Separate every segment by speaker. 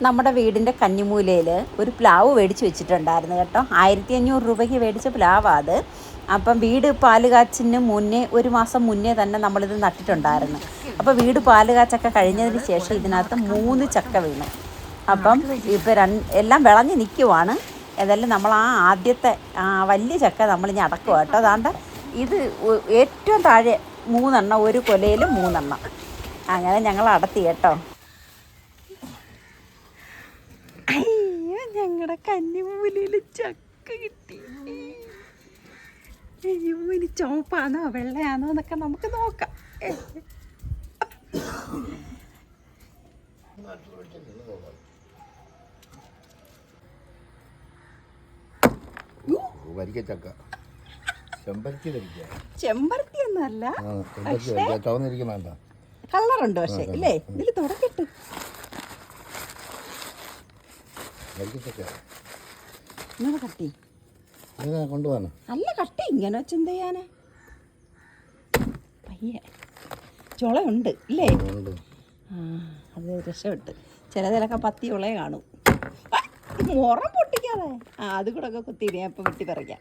Speaker 1: നമ്മുടെ വീടിൻ്റെ കന്നിമൂലയിൽ ഒരു പ്ലാവ് മേടിച്ച് വെച്ചിട്ടുണ്ടായിരുന്നു കേട്ടോ. 1500 രൂപയ്ക്ക് മേടിച്ച പ്ലാവാണ് അത്. അപ്പം വീട് പാല് കാച്ചിന് മുന്നേ, ഒരു മാസം മുന്നേ തന്നെ നമ്മളിത് നട്ടിട്ടുണ്ടായിരുന്നു. അപ്പോൾ വീട് പാല് കാച്ചൊക്കെ കഴിഞ്ഞതിന് ശേഷം ഇതിനകത്ത് 3 ചക്ക വീണു. അപ്പം ഇപ്പം എല്ലാം വിളഞ്ഞ് നിൽക്കുവാണ്. ഏതായാലും നമ്മൾ ആ ആദ്യത്തെ വലിയ ചക്ക നമ്മളിനി അടക്കുക കേട്ടോ. അതാണ്ട് ഇത് ഏറ്റവും താഴെ 3 എണ്ണം, ഒരു കൊലയിൽ 3 എണ്ണം. അങ്ങനെ ഞങ്ങൾ അടത്തി കേട്ടോ. അയ്യോ, ഞങ്ങളുടെ കന്നിമൂലയിൽ ചക്ക കിട്ടി. അയ്യോ, ഇനി ചുവപ്പാണോ വെള്ളയാണോ എന്നൊക്കെ നമുക്ക് നോക്കാം. ചെമ്പരത്തി ഒന്നല്ല, കളറുണ്ട് പക്ഷെ ഇല്ലേ. ഇതിൽ തുടക്കട്ട് കട്ടി
Speaker 2: കൊണ്ടുപോകാനോ?
Speaker 1: നല്ല കട്ടി. ഇങ്ങനെ വെച്ചെന്ത് ചെയ്യാനാ? പയ്യെ ചുളയുണ്ട് ഇല്ലേ? അത് രക്ഷപ്പെട്ട്. ചിലതിലൊക്കെ 10 ചുളയെ കാണും. മുറം പൊട്ടിക്കാതെ അത് കൂടെ ഒക്കെ കുത്തിയിട. അപ്പം വെട്ടി പറിക്കാം.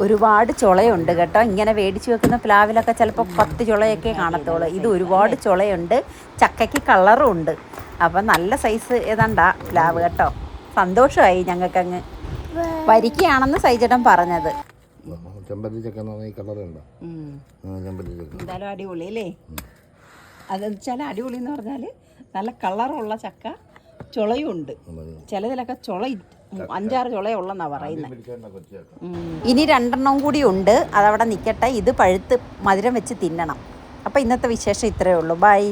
Speaker 1: ഒരുപാട് ചുളയുണ്ട് കേട്ടോ. ഇങ്ങനെ മേടിച്ച് വെക്കുന്ന പ്ലാവിലൊക്കെ ചിലപ്പോൾ 10 ചുളയൊക്കെ കാണത്തുള്ളൂ. ഇത് ഒരുപാട് ചുളയുണ്ട്. ചക്കയ്ക്ക് കളറും ഉണ്ട്. അപ്പം നല്ല സൈസ് ഏതാണ്ടാ പ്ലാവ് കേട്ടോ. സന്തോഷമായി ഞങ്ങൾക്കങ്ങ്. വരിക്കയാണെന്ന് സൈജേട്ടൻ പറഞ്ഞത്. എന്തായാലും അടിപൊളി അല്ലേ? അതെന്ന് വെച്ചാൽ അടിപൊളി എന്ന് പറഞ്ഞാൽ നല്ല കളറുള്ള ചക്ക, ചുളയും ഉണ്ട്. ചിലതിലൊക്കെ 5-6 ചുളയുള്ളെന്നാണ് പറയുന്നത്. ഇനി 2 എണ്ണം കൂടി ഉണ്ട്. അതവിടെ നിൽക്കട്ടെ. ഇത് പഴുത്ത് മധുരം വെച്ച് തിന്നണം. അപ്പോൾ ഇന്നത്തെ വിശേഷം ഇത്രയേ ഉള്ളൂ. ബൈ.